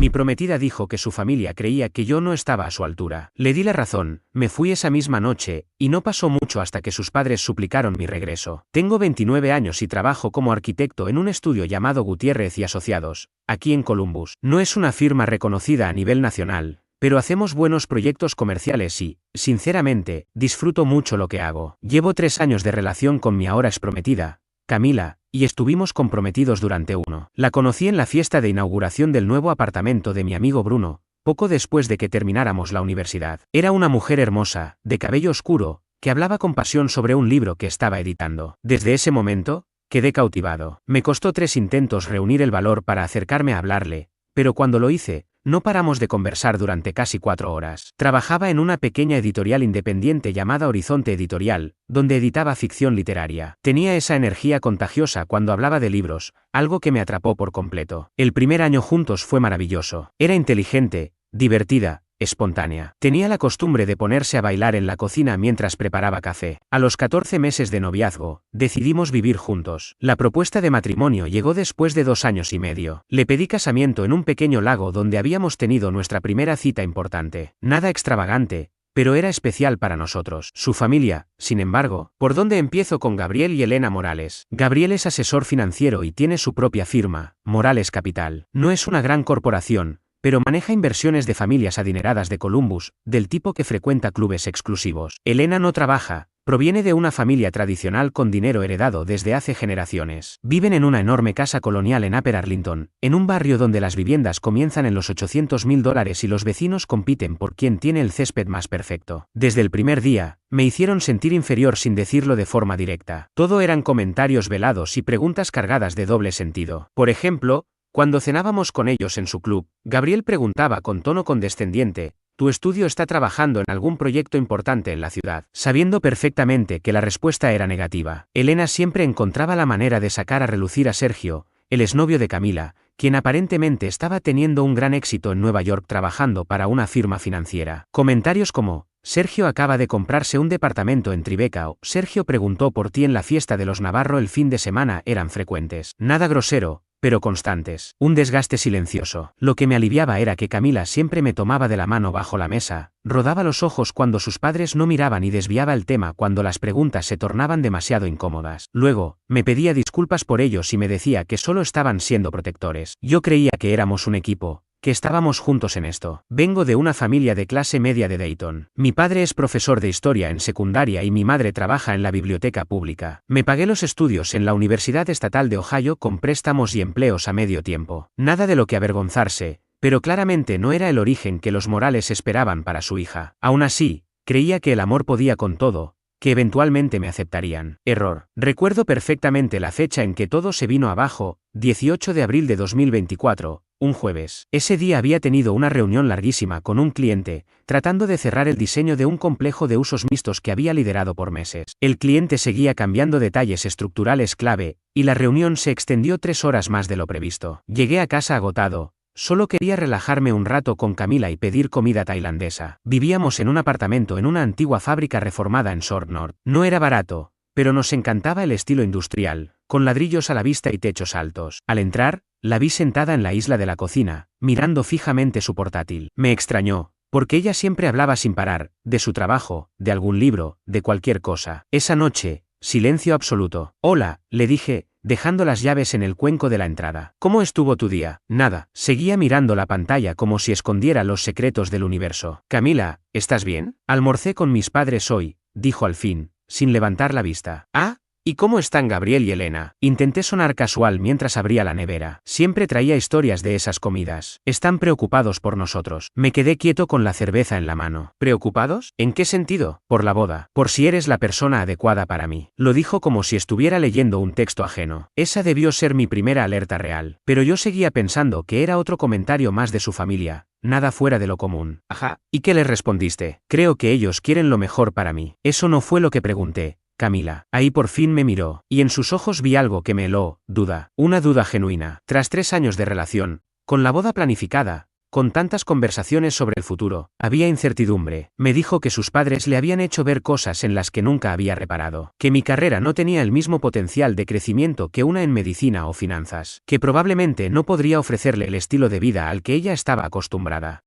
Mi prometida dijo que su familia creía que yo no estaba a su altura. Le di la razón, me fui esa misma noche, y no pasó mucho hasta que sus padres suplicaron mi regreso. Tengo 29 años y trabajo como arquitecto en un estudio llamado Gutiérrez y Asociados, aquí en Columbus. No es una firma reconocida a nivel nacional, pero hacemos buenos proyectos comerciales y, sinceramente, disfruto mucho lo que hago. Llevo 3 años de relación con mi ahora exprometida, Camila, y estuvimos comprometidos durante uno. La conocí en la fiesta de inauguración del nuevo apartamento de mi amigo Bruno, poco después de que termináramos la universidad. Era una mujer hermosa, de cabello oscuro, que hablaba con pasión sobre un libro que estaba editando. Desde ese momento, quedé cautivado. Me costó 3 intentos reunir el valor para acercarme a hablarle, pero cuando lo hice, no paramos de conversar durante casi 4 horas. Trabajaba en una pequeña editorial independiente llamada Horizonte Editorial, donde editaba ficción literaria. Tenía esa energía contagiosa cuando hablaba de libros, algo que me atrapó por completo. El primer año juntos fue maravilloso. Era inteligente, divertida, espontánea. Tenía la costumbre de ponerse a bailar en la cocina mientras preparaba café. A los 14 meses de noviazgo, decidimos vivir juntos. La propuesta de matrimonio llegó después de 2 años y medio. Le pedí casamiento en un pequeño lago donde habíamos tenido nuestra primera cita importante. Nada extravagante, pero era especial para nosotros. Su familia, sin embargo, ¿por dónde empiezo con Gabriel y Elena Morales? Gabriel es asesor financiero y tiene su propia firma, Morales Capital. No es una gran corporación, pero maneja inversiones de familias adineradas de Columbus, del tipo que frecuenta clubes exclusivos. Elena no trabaja, proviene de una familia tradicional con dinero heredado desde hace generaciones. Viven en una enorme casa colonial en Upper Arlington, en un barrio donde las viviendas comienzan en los $800,000 y los vecinos compiten por quién tiene el césped más perfecto. Desde el primer día, me hicieron sentir inferior sin decirlo de forma directa. Todo eran comentarios velados y preguntas cargadas de doble sentido. Por ejemplo, cuando cenábamos con ellos en su club, Gabriel preguntaba con tono condescendiente: ¿tu estudio está trabajando en algún proyecto importante en la ciudad? Sabiendo perfectamente que la respuesta era negativa. Elena siempre encontraba la manera de sacar a relucir a Sergio, el exnovio de Camila, quien aparentemente estaba teniendo un gran éxito en Nueva York trabajando para una firma financiera. Comentarios como: Sergio acaba de comprarse un departamento en Tribeca o Sergio preguntó por ti en la fiesta de los Navarro el fin de semana eran frecuentes. Nada grosero, pero constantes. Un desgaste silencioso. Lo que me aliviaba era que Camila siempre me tomaba de la mano bajo la mesa, rodaba los ojos cuando sus padres no miraban y desviaba el tema cuando las preguntas se tornaban demasiado incómodas. Luego, me pedía disculpas por ellos y me decía que solo estaban siendo protectores. Yo creía que éramos un equipo, que estábamos juntos en esto. Vengo de una familia de clase media de Dayton. Mi padre es profesor de historia en secundaria y mi madre trabaja en la biblioteca pública. Me pagué los estudios en la Universidad Estatal de Ohio con préstamos y empleos a medio tiempo. Nada de lo que avergonzarse, pero claramente no era el origen que los Morales esperaban para su hija. Aún así, creía que el amor podía con todo, que eventualmente me aceptarían. Error. Recuerdo perfectamente la fecha en que todo se vino abajo, 18 de abril de 2024, un jueves. Ese día había tenido una reunión larguísima con un cliente, tratando de cerrar el diseño de un complejo de usos mixtos que había liderado por meses. El cliente seguía cambiando detalles estructurales clave, y la reunión se extendió 3 horas más de lo previsto. Llegué a casa agotado. Solo quería relajarme un rato con Camila y pedir comida tailandesa. Vivíamos en un apartamento en una antigua fábrica reformada en Short North. No era barato, pero nos encantaba el estilo industrial, con ladrillos a la vista y techos altos. Al entrar, la vi sentada en la isla de la cocina, mirando fijamente su portátil. Me extrañó, porque ella siempre hablaba sin parar, de su trabajo, de algún libro, de cualquier cosa. Esa noche, silencio absoluto. Hola, le dije, dejando las llaves en el cuenco de la entrada. ¿Cómo estuvo tu día? Nada. Seguía mirando la pantalla como si escondiera los secretos del universo. Camila, ¿estás bien? Almorcé con mis padres hoy, dijo al fin, sin levantar la vista. Ah, ¿y cómo están Gabriel y Elena? Intenté sonar casual mientras abría la nevera. Siempre traía historias de esas comidas. Están preocupados por nosotros. Me quedé quieto con la cerveza en la mano. ¿Preocupados? ¿En qué sentido? Por la boda. Por si eres la persona adecuada para mí. Lo dijo como si estuviera leyendo un texto ajeno. Esa debió ser mi primera alerta real. Pero yo seguía pensando que era otro comentario más de su familia. Nada fuera de lo común. Ajá. ¿Y qué les respondiste? Creo que ellos quieren lo mejor para mí. Eso no fue lo que pregunté, Camila. Ahí por fin me miró, y en sus ojos vi algo que me heló, duda. Una duda genuina. Tras 3 años de relación, con la boda planificada, Con tantas conversaciones sobre el futuro, había incertidumbre. Me dijo que sus padres le habían hecho ver cosas en las que nunca había reparado, que mi carrera no tenía el mismo potencial de crecimiento que una en medicina o finanzas, que probablemente no podría ofrecerle el estilo de vida al que ella estaba acostumbrada,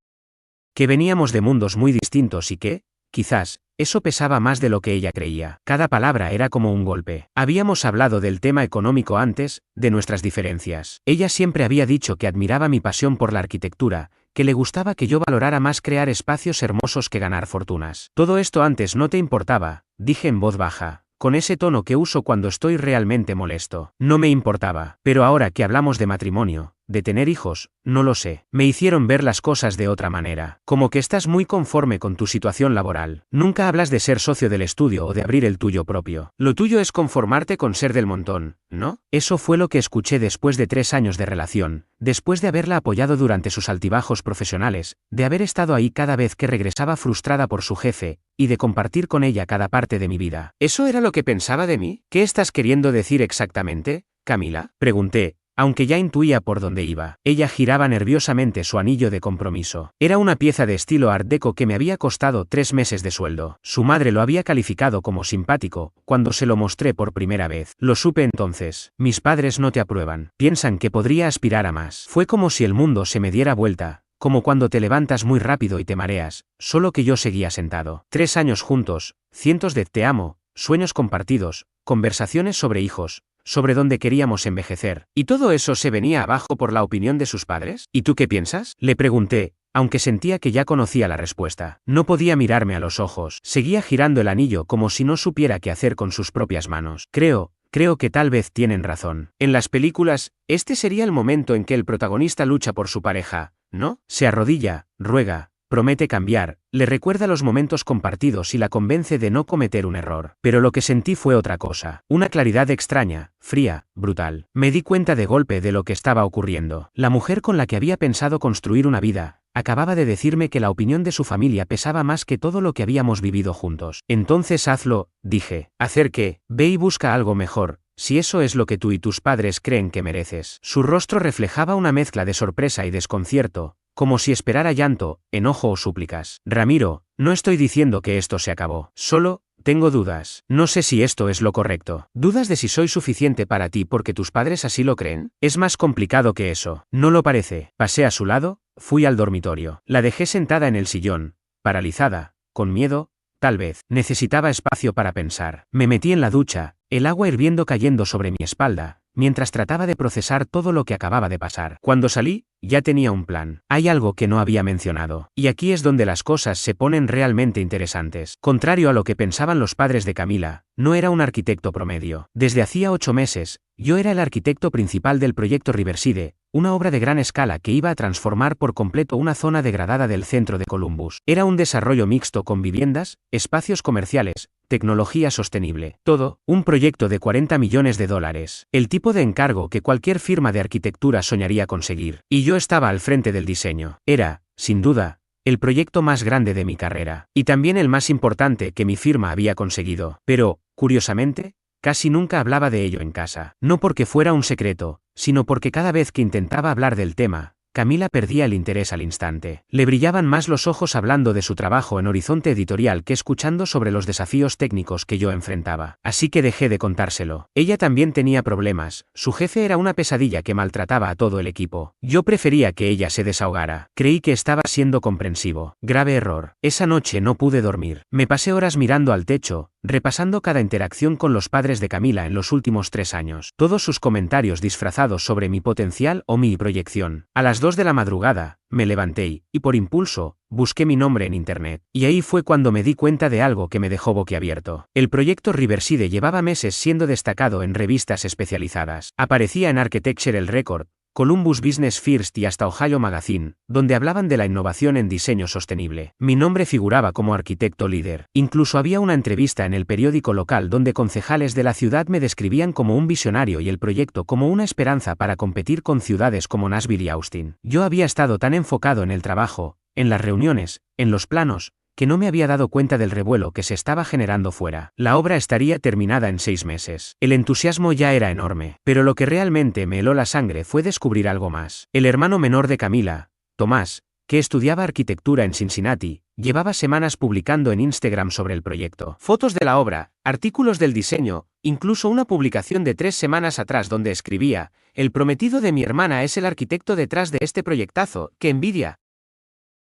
que veníamos de mundos muy distintos y que, quizás, eso pesaba más de lo que ella creía. Cada palabra era como un golpe. Habíamos hablado del tema económico antes, de nuestras diferencias. Ella siempre había dicho que admiraba mi pasión por la arquitectura, que le gustaba que yo valorara más crear espacios hermosos que ganar fortunas. Todo esto antes no te importaba, dije en voz baja, con ese tono que uso cuando estoy realmente molesto. No me importaba, pero ahora que hablamos de matrimonio, de tener hijos, no lo sé. Me hicieron ver las cosas de otra manera. Como que estás muy conforme con tu situación laboral. Nunca hablas de ser socio del estudio o de abrir el tuyo propio. Lo tuyo es conformarte con ser del montón, ¿no? Eso fue lo que escuché después de 3 años de relación, después de haberla apoyado durante sus altibajos profesionales, de haber estado ahí cada vez que regresaba frustrada por su jefe, y de compartir con ella cada parte de mi vida. ¿Eso era lo que pensaba de mí? ¿Qué estás queriendo decir exactamente, Camila? Pregunté, aunque ya intuía por dónde iba. Ella giraba nerviosamente su anillo de compromiso. Era una pieza de estilo Art Deco que me había costado 3 meses de sueldo. Su madre lo había calificado como simpático, cuando se lo mostré por primera vez. Lo supe entonces. Mis padres no te aprueban. Piensan que podría aspirar a más. Fue como si el mundo se me diera vuelta, como cuando te levantas muy rápido y te mareas, solo que yo seguía sentado. 3 años juntos, cientos de te amo, sueños compartidos, conversaciones sobre hijos, sobre dónde queríamos envejecer. ¿Y todo eso se venía abajo por la opinión de sus padres? ¿Y tú qué piensas? Le pregunté, aunque sentía que ya conocía la respuesta. No podía mirarme a los ojos. Seguía girando el anillo como si no supiera qué hacer con sus propias manos. Creo que tal vez tienen razón. En las películas, este sería el momento en que el protagonista lucha por su pareja, ¿no? Se arrodilla, ruega, promete cambiar, le recuerda los momentos compartidos y la convence de no cometer un error. Pero lo que sentí fue otra cosa. Una claridad extraña, fría, brutal. Me di cuenta de golpe de lo que estaba ocurriendo. La mujer con la que había pensado construir una vida, acababa de decirme que la opinión de su familia pesaba más que todo lo que habíamos vivido juntos. Entonces hazlo, dije. ¿Hacer qué? Ve y busca algo mejor, si eso es lo que tú y tus padres creen que mereces. Su rostro reflejaba una mezcla de sorpresa y desconcierto, como si esperara llanto, enojo o súplicas. Ramiro, no estoy diciendo que esto se acabó. Solo, tengo dudas. No sé si esto es lo correcto. ¿Dudas de si soy suficiente para ti porque tus padres así lo creen? Es más complicado que eso. No lo parece. Pasé a su lado, fui al dormitorio. La dejé sentada en el sillón, paralizada, con miedo, tal vez. Necesitaba espacio para pensar. Me metí en la ducha, el agua hirviendo cayendo sobre mi espalda, mientras trataba de procesar todo lo que acababa de pasar. Cuando salí, ya tenía un plan. Hay algo que no había mencionado. Y aquí es donde las cosas se ponen realmente interesantes. Contrario a lo que pensaban los padres de Camila, no era un arquitecto promedio. Desde hacía 8 meses, yo era el arquitecto principal del proyecto Riverside, una obra de gran escala que iba a transformar por completo una zona degradada del centro de Columbus. Era un desarrollo mixto con viviendas, espacios comerciales, tecnología sostenible. Todo, un proyecto de $40 millones. El tipo de encargo que cualquier firma de arquitectura soñaría conseguir. Y yo estaba al frente del diseño. Era, sin duda, el proyecto más grande de mi carrera. Y también el más importante que mi firma había conseguido. Pero, curiosamente, casi nunca hablaba de ello en casa. No porque fuera un secreto, sino porque cada vez que intentaba hablar del tema, Camila perdía el interés al instante. Le brillaban más los ojos hablando de su trabajo en Horizonte Editorial que escuchando sobre los desafíos técnicos que yo enfrentaba. Así que dejé de contárselo. Ella también tenía problemas. Su jefe era una pesadilla que maltrataba a todo el equipo. Yo prefería que ella se desahogara. Creí que estaba siendo comprensivo. Grave error. Esa noche no pude dormir. Me pasé horas mirando al techo, repasando cada interacción con los padres de Camila en los últimos 3 años. Todos sus comentarios disfrazados sobre mi potencial o mi proyección. A las 2 de la madrugada, me levanté y, por impulso, busqué mi nombre en internet. Y ahí fue cuando me di cuenta de algo que me dejó boquiabierto. El proyecto Riverside llevaba meses siendo destacado en revistas especializadas. Aparecía en Architecture El Record, Columbus Business First y hasta Ohio Magazine, donde hablaban de la innovación en diseño sostenible. Mi nombre figuraba como arquitecto líder. Incluso había una entrevista en el periódico local donde concejales de la ciudad me describían como un visionario y el proyecto como una esperanza para competir con ciudades como Nashville y Austin. Yo había estado tan enfocado en el trabajo, en las reuniones, en los planos, que no me había dado cuenta del revuelo que se estaba generando fuera. La obra estaría terminada en 6 meses. El entusiasmo ya era enorme, pero lo que realmente me heló la sangre fue descubrir algo más. El hermano menor de Camila, Tomás, que estudiaba arquitectura en Cincinnati, llevaba semanas publicando en Instagram sobre el proyecto. Fotos de la obra, artículos del diseño, incluso una publicación de 3 semanas atrás donde escribía: el prometido de mi hermana es el arquitecto detrás de este proyectazo, ¡qué envidia!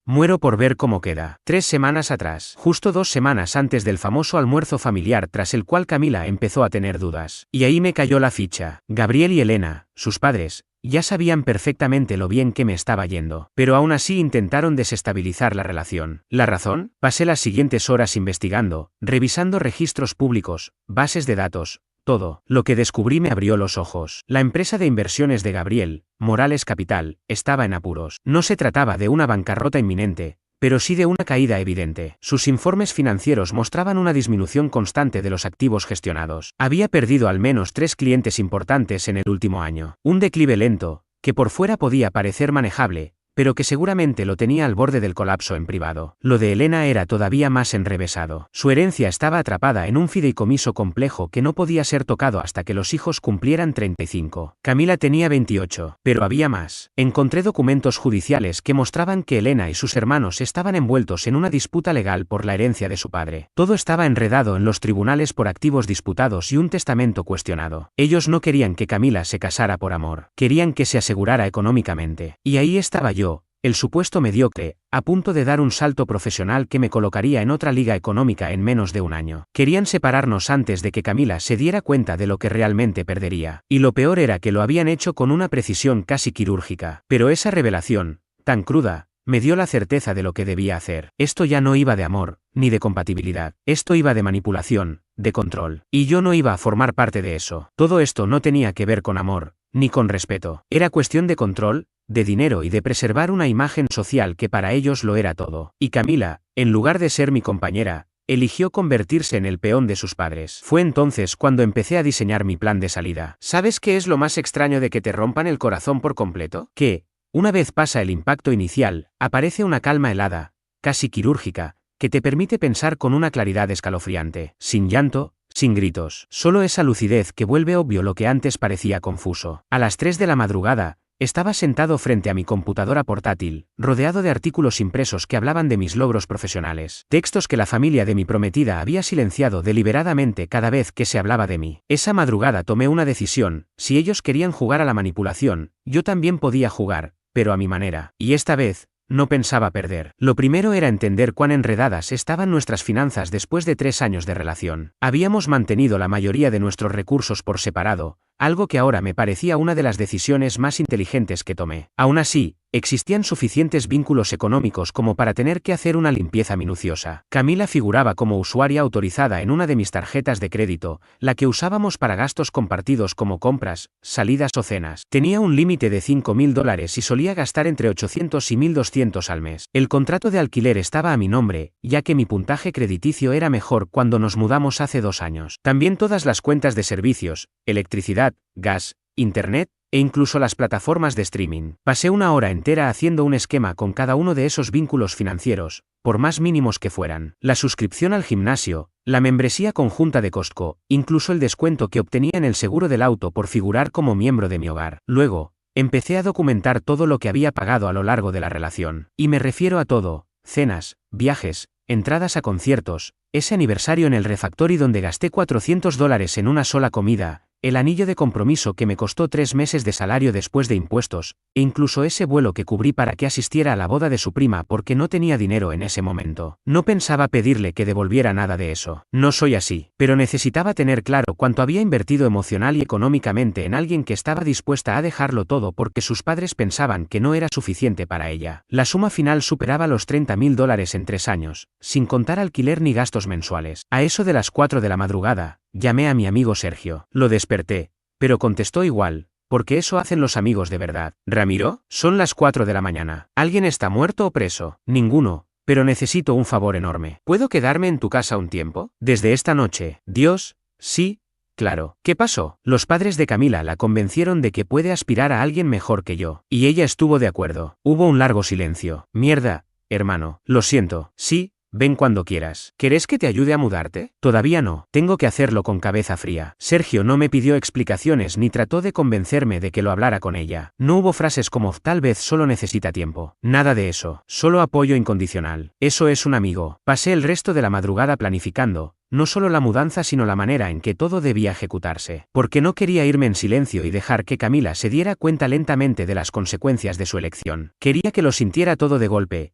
Muero por ver cómo queda. 3 semanas atrás, justo 2 semanas antes del famoso almuerzo familiar tras el cual Camila empezó a tener dudas. Y ahí me cayó la ficha. Gabriel y Elena, sus padres, ya sabían perfectamente lo bien que me estaba yendo, pero aún así intentaron desestabilizar la relación. ¿La razón? Pasé las siguientes horas investigando, revisando registros públicos, bases de datos. Todo lo que descubrí me abrió los ojos. La empresa de inversiones de Gabriel, Morales Capital, estaba en apuros. No se trataba de una bancarrota inminente, pero sí de una caída evidente. Sus informes financieros mostraban una disminución constante de los activos gestionados. Había perdido al menos 3 clientes importantes en el último año. Un declive lento, que por fuera podía parecer manejable, pero que seguramente lo tenía al borde del colapso en privado. Lo de Elena era todavía más enrevesado. Su herencia estaba atrapada en un fideicomiso complejo que no podía ser tocado hasta que los hijos cumplieran 35. Camila tenía 28, pero había más. Encontré documentos judiciales que mostraban que Elena y sus hermanos estaban envueltos en una disputa legal por la herencia de su padre. Todo estaba enredado en los tribunales por activos disputados y un testamento cuestionado. Ellos no querían que Camila se casara por amor. Querían que se asegurara económicamente. Y ahí estaba yo, el supuesto mediocre, a punto de dar un salto profesional que me colocaría en otra liga económica en menos de un año. Querían separarnos antes de que Camila se diera cuenta de lo que realmente perdería. Y lo peor era que lo habían hecho con una precisión casi quirúrgica. Pero esa revelación, tan cruda, me dio la certeza de lo que debía hacer. Esto ya no iba de amor, ni de compatibilidad. Esto iba de manipulación, de control. Y yo no iba a formar parte de eso. Todo esto no tenía que ver con amor, ni con respeto. Era cuestión de control, de dinero y de preservar una imagen social que para ellos lo era todo. Y Camila, en lugar de ser mi compañera, eligió convertirse en el peón de sus padres. Fue entonces cuando empecé a diseñar mi plan de salida. ¿Sabes qué es lo más extraño de que te rompan el corazón por completo? Que, una vez pasa el impacto inicial, aparece una calma helada, casi quirúrgica, que te permite pensar con una claridad escalofriante, sin llanto, sin gritos. Solo esa lucidez que vuelve obvio lo que antes parecía confuso. A las 3 de la madrugada, estaba sentado frente a mi computadora portátil, rodeado de artículos impresos que hablaban de mis logros profesionales, textos que la familia de mi prometida había silenciado deliberadamente cada vez que se hablaba de mí. Esa madrugada tomé una decisión: si ellos querían jugar a la manipulación, yo también podía jugar, pero a mi manera. Y esta vez, no pensaba perder. Lo primero era entender cuán enredadas estaban nuestras finanzas después de 3 años de relación. Habíamos mantenido la mayoría de nuestros recursos por separado, algo que ahora me parecía una de las decisiones más inteligentes que tomé. Aún así, existían suficientes vínculos económicos como para tener que hacer una limpieza minuciosa. Camila figuraba como usuaria autorizada en una de mis tarjetas de crédito, la que usábamos para gastos compartidos como compras, salidas o cenas. Tenía un límite de $5.000 y solía gastar entre 800 y 1.200 al mes. El contrato de alquiler estaba a mi nombre, ya que mi puntaje crediticio era mejor cuando nos mudamos hace 2 años. También todas las cuentas de servicios, electricidad, gas, internet, e incluso las plataformas de streaming. Pasé una hora entera haciendo un esquema con cada uno de esos vínculos financieros, por más mínimos que fueran. La suscripción al gimnasio, la membresía conjunta de Costco, incluso el descuento que obtenía en el seguro del auto por figurar como miembro de mi hogar. Luego, empecé a documentar todo lo que había pagado a lo largo de la relación. Y me refiero a todo: cenas, viajes, entradas a conciertos, ese aniversario en el refactory donde gasté $400 en una sola comida, el anillo de compromiso que me costó 3 meses de salario después de impuestos, e incluso ese vuelo que cubrí para que asistiera a la boda de su prima porque no tenía dinero en ese momento. No pensaba pedirle que devolviera nada de eso. No soy así, pero necesitaba tener claro cuánto había invertido emocional y económicamente en alguien que estaba dispuesta a dejarlo todo porque sus padres pensaban que no era suficiente para ella. La suma final superaba los $30.000 en 3 años, sin contar alquiler ni gastos mensuales. A eso de las 4 de la madrugada, llamé a mi amigo Sergio. Lo desperté, pero contestó igual, porque eso hacen los amigos de verdad. ¿Ramiro? Son las 4 de la mañana. ¿Alguien está muerto o preso? Ninguno, pero necesito un favor enorme. ¿Puedo quedarme en tu casa un tiempo? Desde esta noche. Dios, sí, claro. ¿Qué pasó? Los padres de Camila la convencieron de que puede aspirar a alguien mejor que yo, y ella estuvo de acuerdo. Hubo un largo silencio. Mierda, hermano. Lo siento. Sí, ven cuando quieras. ¿Querés que te ayude a mudarte? Todavía no, tengo que hacerlo con cabeza fría. Sergio no me pidió explicaciones ni trató de convencerme de que lo hablara con ella. No hubo frases como tal vez solo necesita tiempo. Nada de eso, solo apoyo incondicional. Eso es un amigo. Pasé el resto de la madrugada planificando, no solo la mudanza sino la manera en que todo debía ejecutarse, porque no quería irme en silencio y dejar que Camila se diera cuenta lentamente de las consecuencias de su elección. Quería que lo sintiera todo de golpe,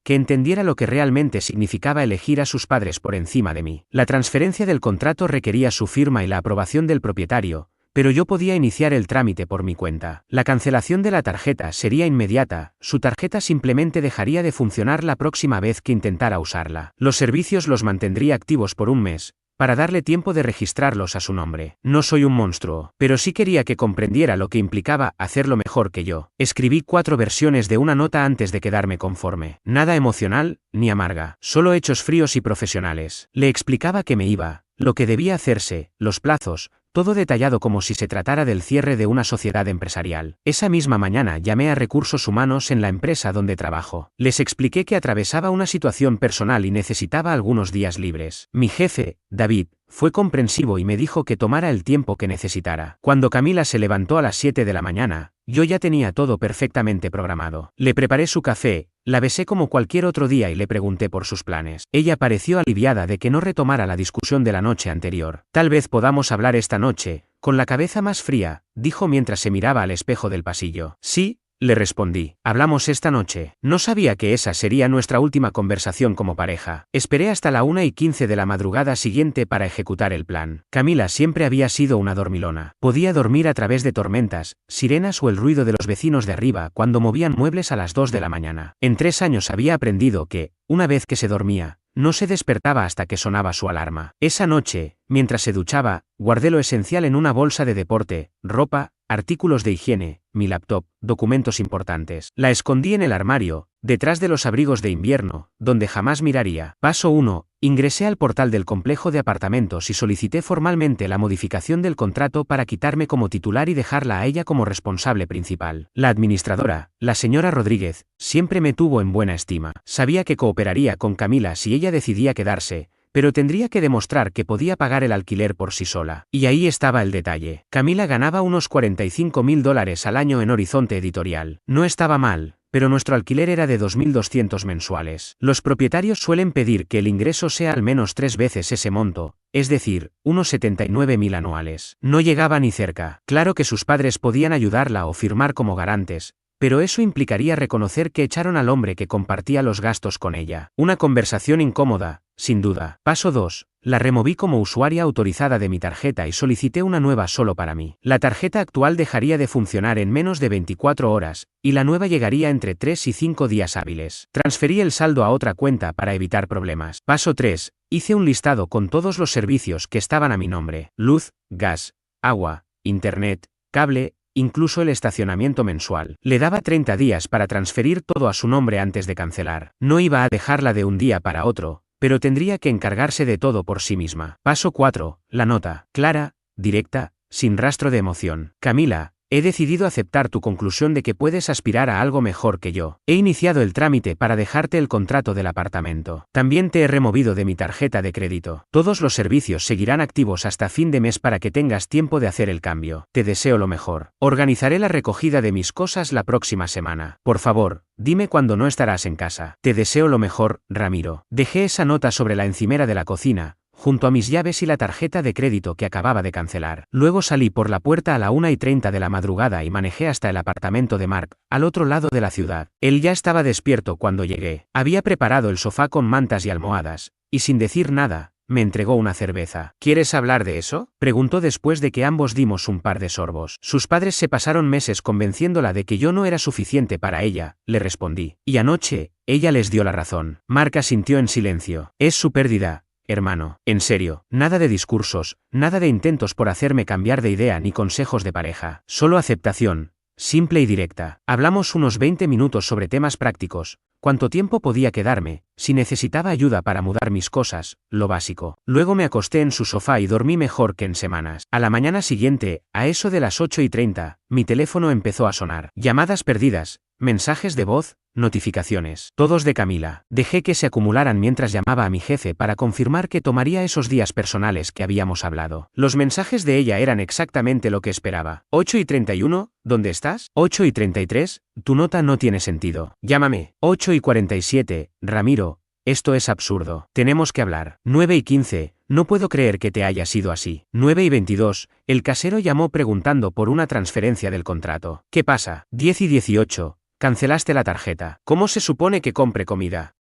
que entendiera lo que realmente significaba elegir a sus padres por encima de mí. La transferencia del contrato requería su firma y la aprobación del propietario, pero yo podía iniciar el trámite por mi cuenta. La cancelación de la tarjeta sería inmediata, su tarjeta simplemente dejaría de funcionar la próxima vez que intentara usarla. Los servicios los mantendría activos por un mes, para darle tiempo de registrarlos a su nombre. No soy un monstruo, pero sí quería que comprendiera lo que implicaba hacerlo mejor que yo. Escribí 4 versiones de una nota antes de quedarme conforme. Nada emocional, ni amarga, solo hechos fríos y profesionales. Le explicaba que me iba, lo que debía hacerse, los plazos, todo detallado como si se tratara del cierre de una sociedad empresarial. Esa misma mañana llamé a Recursos Humanos en la empresa donde trabajo. Les expliqué que atravesaba una situación personal y necesitaba algunos días libres. Mi jefe, David, fue comprensivo y me dijo que tomara el tiempo que necesitara. Cuando Camila se levantó a las 7 de la mañana, yo ya tenía todo perfectamente programado. Le preparé su café, la besé como cualquier otro día y le pregunté por sus planes. Ella pareció aliviada de que no retomara la discusión de la noche anterior. Tal vez podamos hablar esta noche, con la cabeza más fría, dijo mientras se miraba al espejo del pasillo. Sí, le respondí. Hablamos esta noche. No sabía que esa sería nuestra última conversación como pareja. Esperé hasta la 1:15 de la madrugada siguiente para ejecutar el plan. Camila siempre había sido una dormilona. Podía dormir a través de tormentas, sirenas o el ruido de los vecinos de arriba cuando movían muebles a las 2 de la mañana. En 3 años había aprendido que, una vez que se dormía, no se despertaba hasta que sonaba su alarma. Esa noche, mientras se duchaba, guardé lo esencial en una bolsa de deporte, ropa, artículos de higiene, mi laptop, documentos importantes. La escondí en el armario, detrás de los abrigos de invierno, donde jamás miraría. Paso 1. Ingresé al portal del complejo de apartamentos y solicité formalmente la modificación del contrato para quitarme como titular y dejarla a ella como responsable principal. La administradora, la señora Rodríguez, siempre me tuvo en buena estima. Sabía que cooperaría con Camila si ella decidía quedarse, pero tendría que demostrar que podía pagar el alquiler por sí sola. Y ahí estaba el detalle. Camila ganaba unos $45.000 al año en Horizonte Editorial. No estaba mal, pero nuestro alquiler era de 2.200 mensuales. Los propietarios suelen pedir que el ingreso sea al menos 3 veces ese monto, es decir, unos 79.000 anuales. No llegaba ni cerca. Claro que sus padres podían ayudarla o firmar como garantes, pero eso implicaría reconocer que echaron al hombre que compartía los gastos con ella. Una conversación incómoda, sin duda. Paso 2. La removí como usuaria autorizada de mi tarjeta y solicité una nueva solo para mí. La tarjeta actual dejaría de funcionar en menos de 24 horas, y la nueva llegaría entre 3 y 5 días hábiles. Transferí el saldo a otra cuenta para evitar problemas. Paso 3. Hice un listado con todos los servicios que estaban a mi nombre: luz, gas, agua, internet, cable, incluso el estacionamiento mensual. Le daba 30 días para transferir todo a su nombre antes de cancelar. No iba a dejarla de un día para otro, pero tendría que encargarse de todo por sí misma. Paso 4. La nota. Clara, directa, sin rastro de emoción. Camila, he decidido aceptar tu conclusión de que puedes aspirar a algo mejor que yo. He iniciado el trámite para dejarte el contrato del apartamento. También te he removido de mi tarjeta de crédito. Todos los servicios seguirán activos hasta fin de mes para que tengas tiempo de hacer el cambio. Te deseo lo mejor. Organizaré la recogida de mis cosas la próxima semana. Por favor, dime cuándo no estarás en casa. Te deseo lo mejor, Ramiro. Dejé esa nota sobre la encimera de la cocina, junto a mis llaves y la tarjeta de crédito que acababa de cancelar. Luego salí por la puerta a la 1:30 de la madrugada y manejé hasta el apartamento de Mark, al otro lado de la ciudad. Él ya estaba despierto cuando llegué. Había preparado el sofá con mantas y almohadas, y sin decir nada, me entregó una cerveza. ¿Quieres hablar de eso?, preguntó después de que ambos dimos un par de sorbos. Sus padres se pasaron meses convenciéndola de que yo no era suficiente para ella, le respondí. Y anoche, ella les dio la razón. Mark asintió en silencio. Es su pérdida, hermano. En serio, nada de discursos, nada de intentos por hacerme cambiar de idea ni consejos de pareja. Solo aceptación, simple y directa. Hablamos unos 20 minutos sobre temas prácticos: cuánto tiempo podía quedarme, si necesitaba ayuda para mudar mis cosas, lo básico. Luego me acosté en su sofá y dormí mejor que en semanas. A la mañana siguiente, a eso de las 8:30, mi teléfono empezó a sonar. Llamadas perdidas, mensajes de voz, notificaciones, todos de Camila. Dejé que se acumularan mientras llamaba a mi jefe para confirmar que tomaría esos días personales que habíamos hablado. Los mensajes de ella eran exactamente lo que esperaba. 8:31, ¿dónde estás? 8:33, tu nota no tiene sentido. Llámame. 8:47, Ramiro, esto es absurdo. Tenemos que hablar. 9:15, no puedo creer que te haya sido así. 9:22, el casero llamó preguntando por una transferencia del contrato. ¿Qué pasa? 10:18, cancelaste la tarjeta. ¿Cómo se supone que compre comida?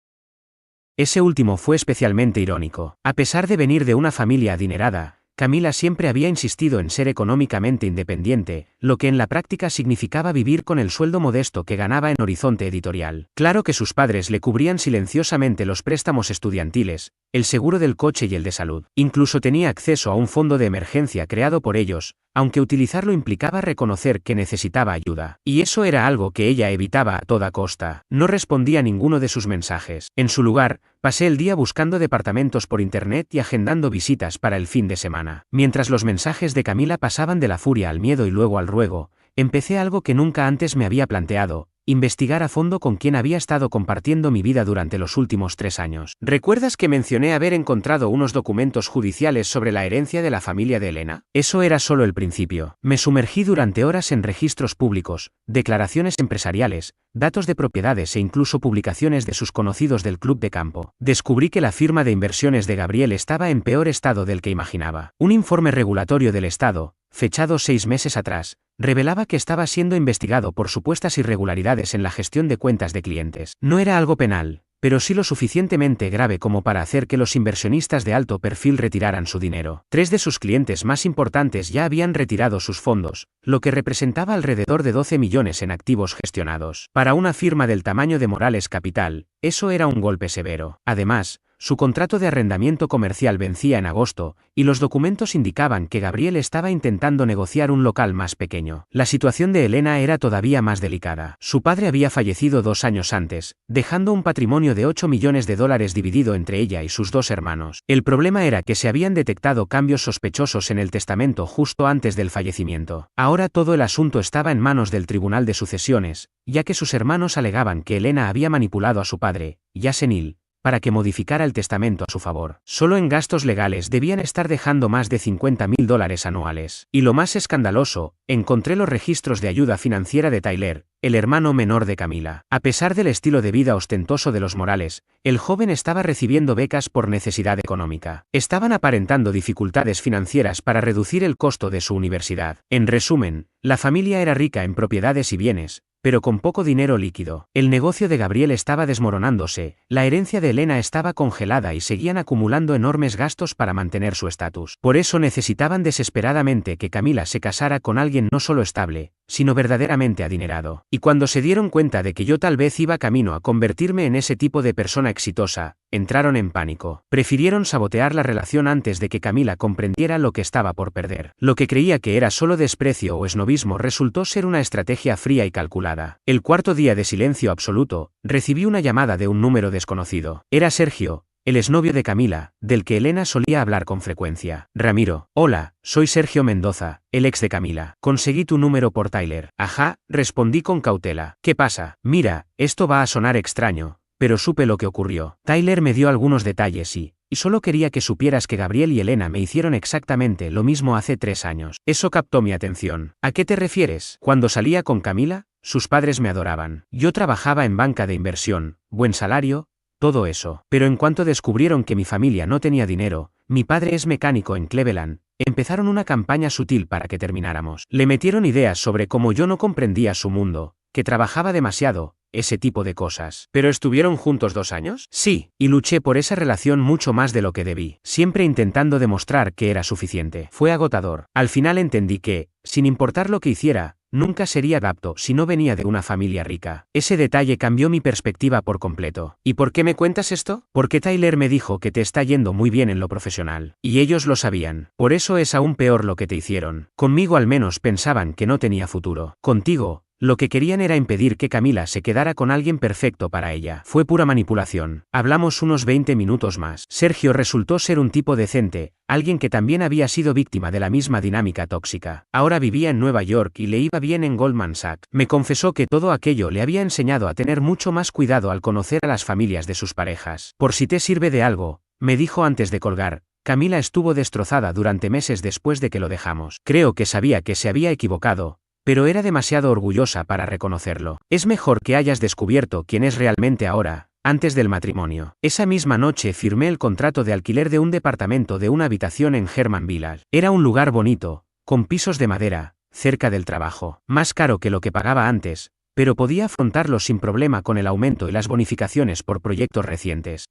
Ese último fue especialmente irónico. A pesar de venir de una familia adinerada, Camila siempre había insistido en ser económicamente independiente, lo que en la práctica significaba vivir con el sueldo modesto que ganaba en Horizonte Editorial. Claro que sus padres le cubrían silenciosamente los préstamos estudiantiles, el seguro del coche y el de salud. Incluso tenía acceso a un fondo de emergencia creado por ellos, aunque utilizarlo implicaba reconocer que necesitaba ayuda. Y eso era algo que ella evitaba a toda costa. No respondía a ninguno de sus mensajes. En su lugar, pasé el día buscando departamentos por internet y agendando visitas para el fin de semana. Mientras los mensajes de Camila pasaban de la furia al miedo y luego al ruego, empecé algo que nunca antes me había planteado: investigar a fondo con quién había estado compartiendo mi vida durante los últimos 3 años. ¿Recuerdas que mencioné haber encontrado unos documentos judiciales sobre la herencia de la familia de Elena? Eso era solo el principio. Me sumergí durante horas en registros públicos, declaraciones empresariales, datos de propiedades e incluso publicaciones de sus conocidos del club de campo. Descubrí que la firma de inversiones de Gabriel estaba en peor estado del que imaginaba. Un informe regulatorio del Estado, fechado 6 meses atrás, revelaba que estaba siendo investigado por supuestas irregularidades en la gestión de cuentas de clientes. No era algo penal, pero sí lo suficientemente grave como para hacer que los inversionistas de alto perfil retiraran su dinero. 3 de sus clientes más importantes ya habían retirado sus fondos, lo que representaba alrededor de 12 millones en activos gestionados. Para una firma del tamaño de Morales Capital, eso era un golpe severo. Además, su contrato de arrendamiento comercial vencía en agosto, y los documentos indicaban que Gabriel estaba intentando negociar un local más pequeño. La situación de Elena era todavía más delicada. Su padre había fallecido 2 años antes, dejando un patrimonio de $8 millones dividido entre ella y sus 2 hermanos. El problema era que se habían detectado cambios sospechosos en el testamento justo antes del fallecimiento. Ahora todo el asunto estaba en manos del Tribunal de Sucesiones, ya que sus hermanos alegaban que Elena había manipulado a su padre, ya senil, para que modificara el testamento a su favor. Solo en gastos legales debían estar dejando más de $50.000 anuales. Y lo más escandaloso, encontré los registros de ayuda financiera de Tyler, el hermano menor de Camila. A pesar del estilo de vida ostentoso de los Morales, el joven estaba recibiendo becas por necesidad económica. Estaban aparentando dificultades financieras para reducir el costo de su universidad. En resumen, la familia era rica en propiedades y bienes, pero con poco dinero líquido. El negocio de Gabriel estaba desmoronándose, la herencia de Elena estaba congelada y seguían acumulando enormes gastos para mantener su estatus. Por eso necesitaban desesperadamente que Camila se casara con alguien no solo estable, sino verdaderamente adinerado. Y cuando se dieron cuenta de que yo tal vez iba camino a convertirme en ese tipo de persona exitosa, entraron en pánico. Prefirieron sabotear la relación antes de que Camila comprendiera lo que estaba por perder. Lo que creía que era solo desprecio o esnobismo resultó ser una estrategia fría y calculada. El cuarto día de silencio absoluto, recibí una llamada de un número desconocido. Era Sergio, el exnovio de Camila, del que Elena solía hablar con frecuencia. Ramiro, hola, soy Sergio Mendoza, el ex de Camila. Conseguí tu número por Tyler. Ajá, respondí con cautela. ¿Qué pasa? Mira, esto va a sonar extraño, pero supe lo que ocurrió. Tyler me dio algunos detalles y solo quería que supieras que Gabriel y Elena me hicieron exactamente lo mismo hace 3 años. Eso captó mi atención. ¿A qué te refieres? Cuando salía con Camila, sus padres me adoraban. Yo trabajaba en banca de inversión, buen salario, todo eso. Pero en cuanto descubrieron que mi familia no tenía dinero, mi padre es mecánico en Cleveland, empezaron una campaña sutil para que termináramos. Le metieron ideas sobre cómo yo no comprendía su mundo, que trabajaba demasiado, ese tipo de cosas. ¿Pero estuvieron juntos 2 años? Sí, y luché por esa relación mucho más de lo que debí, siempre intentando demostrar que era suficiente. Fue agotador. Al final entendí que, sin importar lo que hiciera, nunca sería apto si no venía de una familia rica. Ese detalle cambió mi perspectiva por completo. ¿Y por qué me cuentas esto? Porque Tyler me dijo que te está yendo muy bien en lo profesional. Y ellos lo sabían. Por eso es aún peor lo que te hicieron. Conmigo al menos pensaban que no tenía futuro. Contigo, Lo que querían era impedir que Camila se quedara con alguien perfecto para ella. Fue pura manipulación. Hablamos unos 20 minutos más. Sergio resultó ser un tipo decente, alguien que también había sido víctima de la misma dinámica tóxica. Ahora vivía en Nueva York y le iba bien en Goldman Sachs. Me confesó que todo aquello le había enseñado a tener mucho más cuidado al conocer a las familias de sus parejas. Por si te sirve de algo, me dijo antes de colgar, Camila estuvo destrozada durante meses después de que lo dejamos. Creo que sabía que se había equivocado, pero era demasiado orgullosa para reconocerlo. Es mejor que hayas descubierto quién es realmente ahora, antes del matrimonio. Esa misma noche firmé el contrato de alquiler de un departamento de una habitación en Herman Village. Era un lugar bonito, con pisos de madera, cerca del trabajo. Más caro que lo que pagaba antes, pero podía afrontarlo sin problema con el aumento y las bonificaciones por proyectos recientes.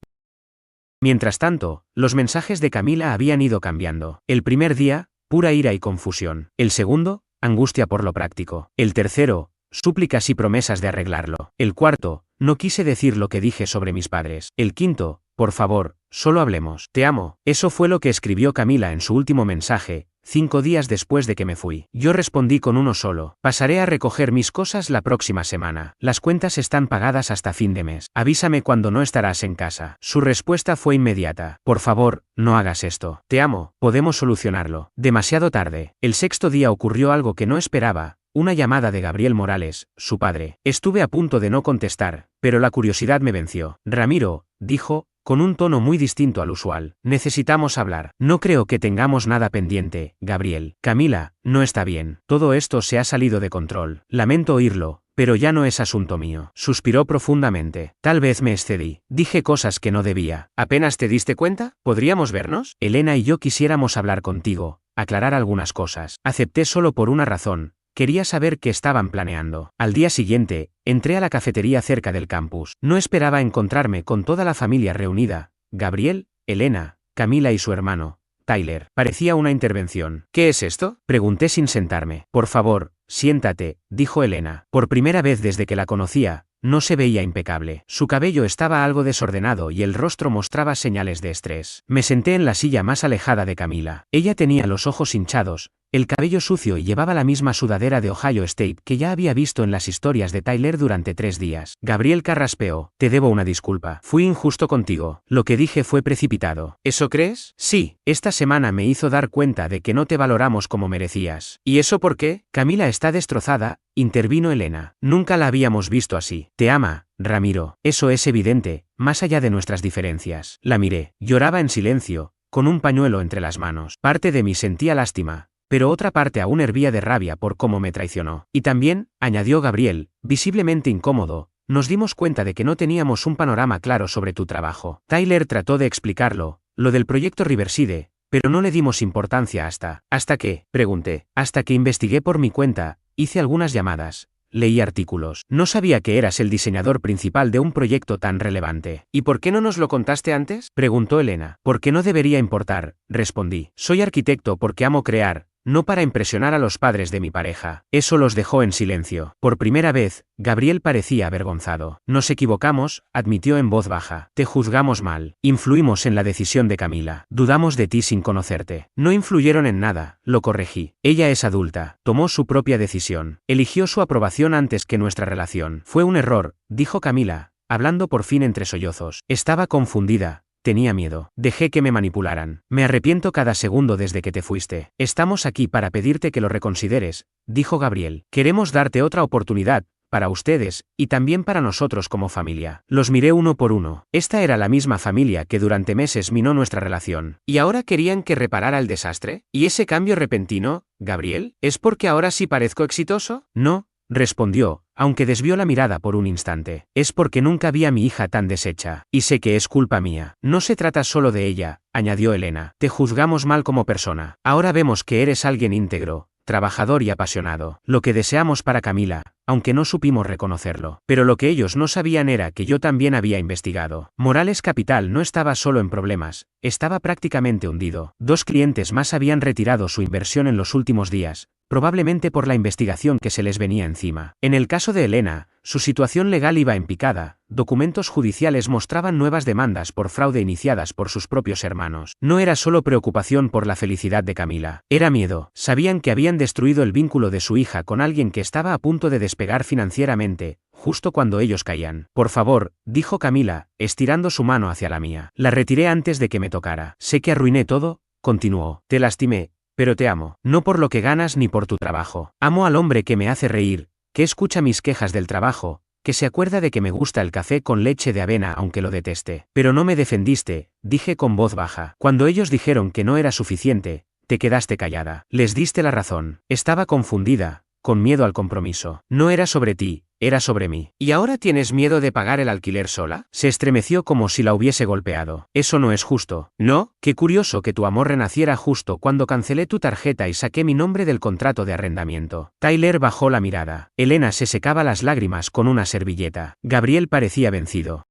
Mientras tanto, los mensajes de Camila habían ido cambiando. El primer día, pura ira y confusión. El segundo, angustia por lo práctico. El tercero, súplicas y promesas de arreglarlo. El cuarto, no quise decir lo que dije sobre mis padres. El quinto, por favor, solo hablemos. Te amo. Eso fue lo que escribió Camila en su último mensaje, 5 días después de que me fui. Yo respondí con uno solo. Pasaré a recoger mis cosas la próxima semana. Las cuentas están pagadas hasta fin de mes. Avísame cuando no estarás en casa. Su respuesta fue inmediata. Por favor, no hagas esto. Te amo. Podemos solucionarlo. Demasiado tarde. El sexto día ocurrió algo que no esperaba. Una llamada de Gabriel Morales, su padre. Estuve a punto de no contestar, pero la curiosidad me venció. Ramiro, dijo, con un tono muy distinto al usual. Necesitamos hablar. No creo que tengamos nada pendiente, Gabriel. Camila, no está bien. Todo esto se ha salido de control. Lamento oírlo, pero ya no es asunto mío. Suspiró profundamente. Tal vez me excedí. Dije cosas que no debía. ¿Apenas te diste cuenta? ¿Podríamos vernos? Elena y yo quisiéramos hablar contigo, aclarar algunas cosas. Acepté solo por una razón. Quería saber qué estaban planeando. Al día siguiente, entré a la cafetería cerca del campus. No esperaba encontrarme con toda la familia reunida. Gabriel, Elena, Camila y su hermano, Tyler. Parecía una intervención. ¿Qué es esto? Pregunté sin sentarme. Por favor, siéntate, dijo Elena. Por primera vez desde que la conocía, no se veía impecable. Su cabello estaba algo desordenado y el rostro mostraba señales de estrés. Me senté en la silla más alejada de Camila. Ella tenía los ojos hinchados, el cabello sucio y llevaba la misma sudadera de Ohio State que ya había visto en las historias de Tyler durante 3 días. Gabriel carraspeó. Te debo una disculpa. Fui injusto contigo. Lo que dije fue precipitado. ¿Eso crees? Sí. Esta semana me hizo dar cuenta de que no te valoramos como merecías. ¿Y eso por qué? Camila está destrozada, intervino Elena. Nunca la habíamos visto así. Te ama, Ramiro. Eso es evidente, más allá de nuestras diferencias. La miré. Lloraba en silencio, con un pañuelo entre las manos. Parte de mí sentía lástima, pero otra parte aún hervía de rabia por cómo me traicionó. Y también, añadió Gabriel, visiblemente incómodo, nos dimos cuenta de que no teníamos un panorama claro sobre tu trabajo. Tyler trató de explicarlo, lo del proyecto Riverside, pero no le dimos importancia ¿Hasta qué? Pregunté. Hasta que investigué por mi cuenta, hice algunas llamadas, leí artículos. No sabía que eras el diseñador principal de un proyecto tan relevante. ¿Y por qué no nos lo contaste antes? Preguntó Elena. Porque no debería importar, respondí. Soy arquitecto porque amo crear, no para impresionar a los padres de mi pareja. Eso los dejó en silencio. Por primera vez, Gabriel parecía avergonzado. Nos equivocamos, admitió en voz baja. Te juzgamos mal. Influimos en la decisión de Camila. Dudamos de ti sin conocerte. No influyeron en nada, lo corregí. Ella es adulta. Tomó su propia decisión. Eligió su aprobación antes que nuestra relación. Fue un error, dijo Camila, hablando por fin entre sollozos. Estaba confundida. Tenía miedo. Dejé que me manipularan. Me arrepiento cada segundo desde que te fuiste. Estamos aquí para pedirte que lo reconsideres, dijo Gabriel. Queremos darte otra oportunidad, para ustedes, y también para nosotros como familia. Los miré uno por uno. Esta era la misma familia que durante meses minó nuestra relación. ¿Y ahora querían que reparara el desastre? ¿Y ese cambio repentino, Gabriel? ¿Es porque ahora sí parezco exitoso? No, respondió, aunque desvió la mirada por un instante. Es porque nunca vi a mi hija tan deshecha. Y sé que es culpa mía. No se trata solo de ella, añadió Elena. Te juzgamos mal como persona. Ahora vemos que eres alguien íntegro, trabajador y apasionado. Lo que deseamos para Camila, aunque no supimos reconocerlo. Pero lo que ellos no sabían era que yo también había investigado. Morales Capital no estaba solo en problemas, estaba prácticamente hundido. 2 clientes más habían retirado su inversión en los últimos días, probablemente por la investigación que se les venía encima. En el caso de Elena, Su situación legal iba en picada, documentos judiciales mostraban nuevas demandas por fraude iniciadas por sus propios hermanos. No era solo preocupación por la felicidad de Camila, era miedo. Sabían que habían destruido el vínculo de su hija con alguien que estaba a punto de despegar financieramente, justo cuando ellos caían. Por favor, dijo Camila, estirando su mano hacia la mía. La retiré antes de que me tocara. Sé que arruiné todo, continuó. Te lastimé, pero te amo. No por lo que ganas ni por tu trabajo. Amo al hombre que me hace reír, que escucha mis quejas del trabajo, que se acuerda de que me gusta el café con leche de avena aunque lo deteste. Pero no me defendiste, dije con voz baja. Cuando ellos dijeron que no era suficiente, te quedaste callada. Les diste la razón. Estaba confundida, con miedo al compromiso. No era sobre ti, era sobre mí. ¿Y ahora tienes miedo de pagar el alquiler sola? Se estremeció como si la hubiese golpeado. Eso no es justo. ¿No? Qué curioso que tu amor renaciera justo cuando cancelé tu tarjeta y saqué mi nombre del contrato de arrendamiento. Tyler bajó la mirada. Elena se secaba las lágrimas con una servilleta. Gabriel parecía vencido.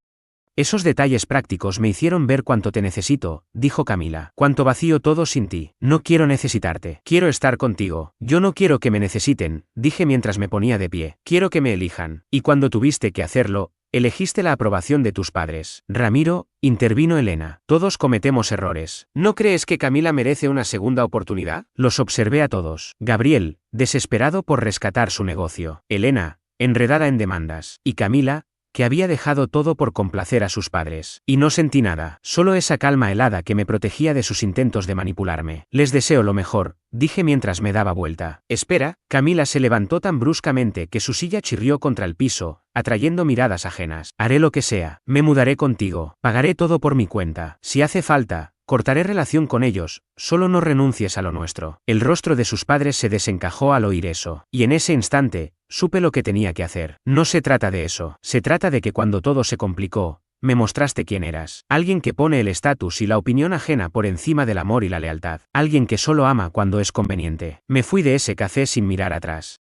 Esos detalles prácticos me hicieron ver cuánto te necesito, dijo Camila. Cuánto vacío todo sin ti. No quiero necesitarte. Quiero estar contigo. Yo no quiero que me necesiten, dije mientras me ponía de pie. Quiero que me elijan. Y cuando tuviste que hacerlo, elegiste la aprobación de tus padres. Ramiro, intervino Elena. Todos cometemos errores. ¿No crees que Camila merece una segunda oportunidad? Los observé a todos. Gabriel, desesperado por rescatar su negocio. Elena, enredada en demandas. Y Camila, que había dejado todo por complacer a sus padres. Y no sentí nada, solo esa calma helada que me protegía de sus intentos de manipularme. Les deseo lo mejor, dije mientras me daba vuelta. Espera, Camila se levantó tan bruscamente que su silla chirrió contra el piso, atrayendo miradas ajenas. Haré lo que sea, me mudaré contigo, pagaré todo por mi cuenta. Si hace falta, cortaré relación con ellos, solo no renuncies a lo nuestro. El rostro de sus padres se desencajó al oír eso, y en ese instante, supe lo que tenía que hacer. No se trata de eso, se trata de que cuando todo se complicó, me mostraste quién eras. Alguien que pone el estatus y la opinión ajena por encima del amor y la lealtad. Alguien que solo ama cuando es conveniente. Me fui de ese café sin mirar atrás.